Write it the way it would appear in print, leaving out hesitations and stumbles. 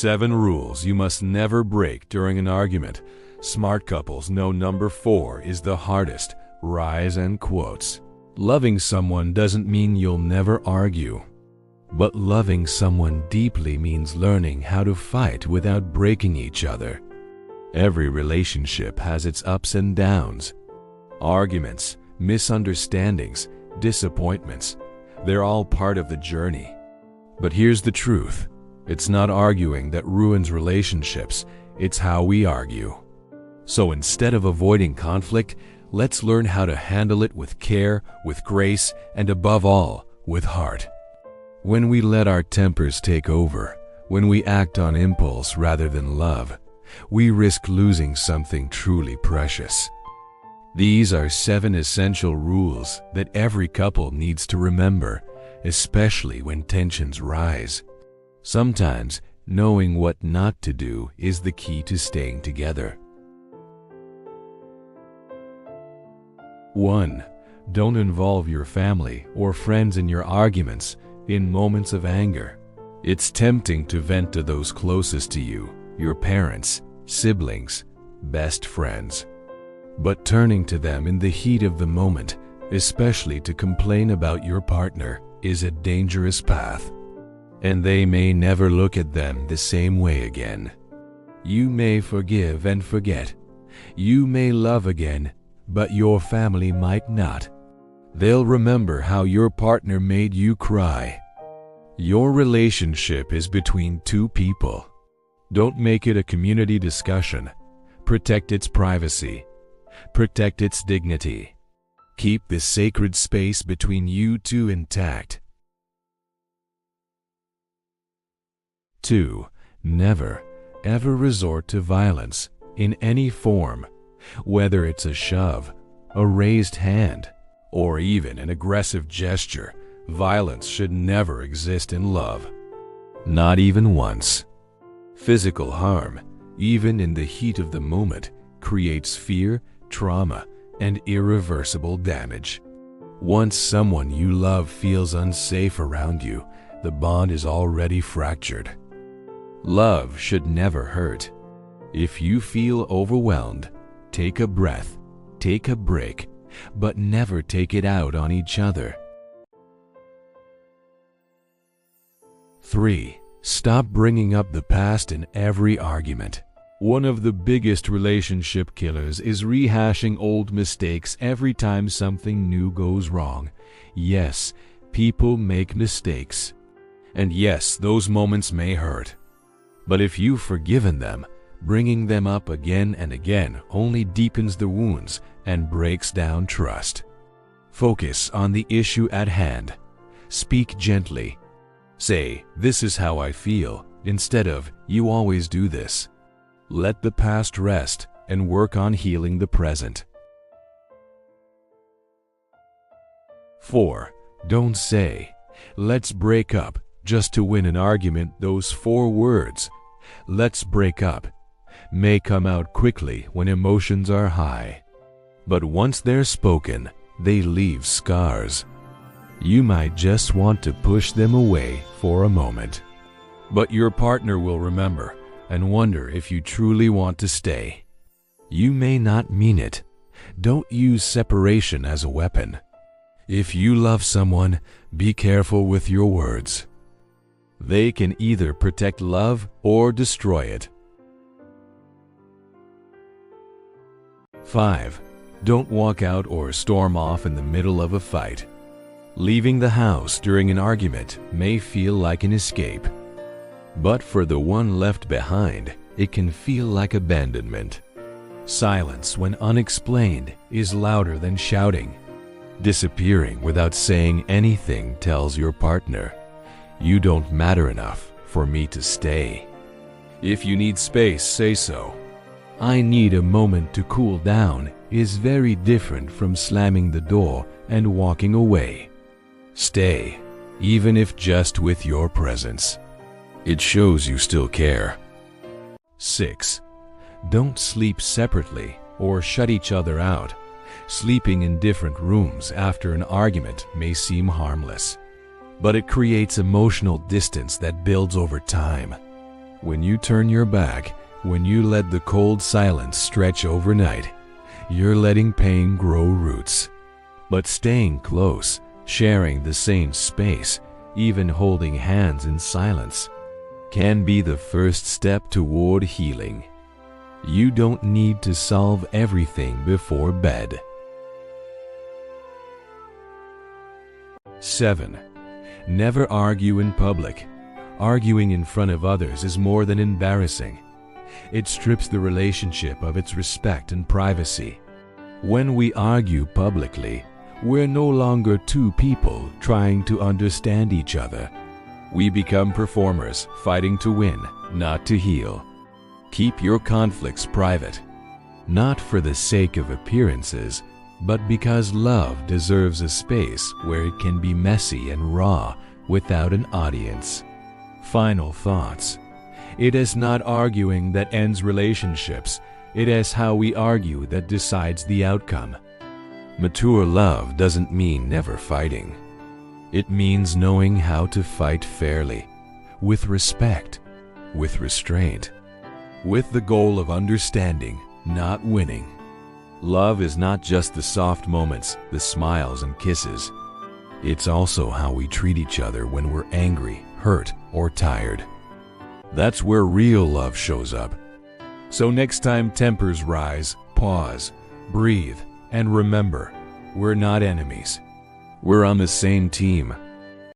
7 rules you must never break during an argument. Smart couples know number 4 is the hardest. RiseAndQuotes. Loving someone doesn't mean you'll never argue. But loving someone deeply means learning how to fight without breaking each other. Every relationship has its ups and downs. Arguments, misunderstandings, disappointments, they're all part of the journey. But here's the truth. It's not arguing that ruins relationships, it's how we argue. So instead of avoiding conflict, let's learn how to handle it with care, with grace, and above all, with heart. When we let our tempers take over, when we act on impulse rather than love, we risk losing something truly precious. These are 7 essential rules that every couple needs to remember, especially when tensions rise. Sometimes, knowing what not to do is the key to staying together. 1. Don't involve your family or friends in your arguments in moments of anger. It's tempting to vent to those closest to you, your parents, siblings, best friends. But turning to them in the heat of the moment, especially to complain about your partner, is a dangerous path. And they may never look at them the same way again. You may forgive and forget. You may love again, but your family might not. They'll remember how your partner made you cry. Your relationship is between 2 people. Don't make it a community discussion. Protect its privacy. Protect its dignity. Keep the sacred space between you 2 intact. 2. Never, ever resort to violence in any form, whether it's a shove, a raised hand, or even an aggressive gesture. Violence should never exist in love. Not even once. Physical harm, even in the heat of the moment, creates fear, trauma, and irreversible damage. Once someone you love feels unsafe around you, the bond is already fractured. Love should never hurt. If you feel overwhelmed, take a breath, take a break, but never take it out on each other. 3. Stop bringing up the past in every argument. One of the biggest relationship killers is rehashing old mistakes every time something new goes wrong. Yes, people make mistakes. And yes, those moments may hurt. But if you've forgiven them, bringing them up again and again only deepens the wounds and breaks down trust. Focus on the issue at hand. Speak gently. Say, "This is how I feel," instead of, "You always do this." Let the past rest and work on healing the present. 4. Don't say, "Let's break up," just to win an argument. Those 4 words, "let's break up," may come out quickly when emotions are high. But once they're spoken, they leave scars. You might just want to push them away for a moment. But your partner will remember and wonder if you truly want to stay. You may not mean it. Don't use separation as a weapon. If you love someone, be careful with your words. They can either protect love or destroy it. 5. Don't walk out or storm off in the middle of a fight. Leaving the house during an argument may feel like an escape. But for the one left behind, it can feel like abandonment. Silence, when unexplained, is louder than shouting. Disappearing without saying anything tells your partner, "You don't matter enough for me to stay." If you need space, say so. "I need a moment to cool down" is very different from slamming the door and walking away. Stay, even if just with your presence. It shows you still care. 6. Don't sleep separately or shut each other out. Sleeping in different rooms after an argument may seem harmless, but it creates emotional distance that builds over time. When you turn your back, when you let the cold silence stretch overnight, you're letting pain grow roots. But staying close, sharing the same space, even holding hands in silence, can be the first step toward healing. You don't need to solve everything before bed. 7. Never argue in public. Arguing in front of others is more than embarrassing. It strips the relationship of its respect and privacy. When we argue publicly, we're no longer two people trying to understand each other. We become performers fighting to win, not to heal. Keep your conflicts private, not for the sake of appearances, but because love deserves a space where it can be messy and raw without an audience. Final thoughts. It is not arguing that ends relationships. It is how we argue that decides the outcome. Mature love doesn't mean never fighting. It means knowing how to fight fairly, with respect, with restraint, with the goal of understanding, not winning. Love is not just the soft moments, the smiles and kisses. It's also how we treat each other when we're angry, hurt, or tired. That's where real love shows up. So next time tempers rise, pause, breathe, and remember, we're not enemies. We're on the same team,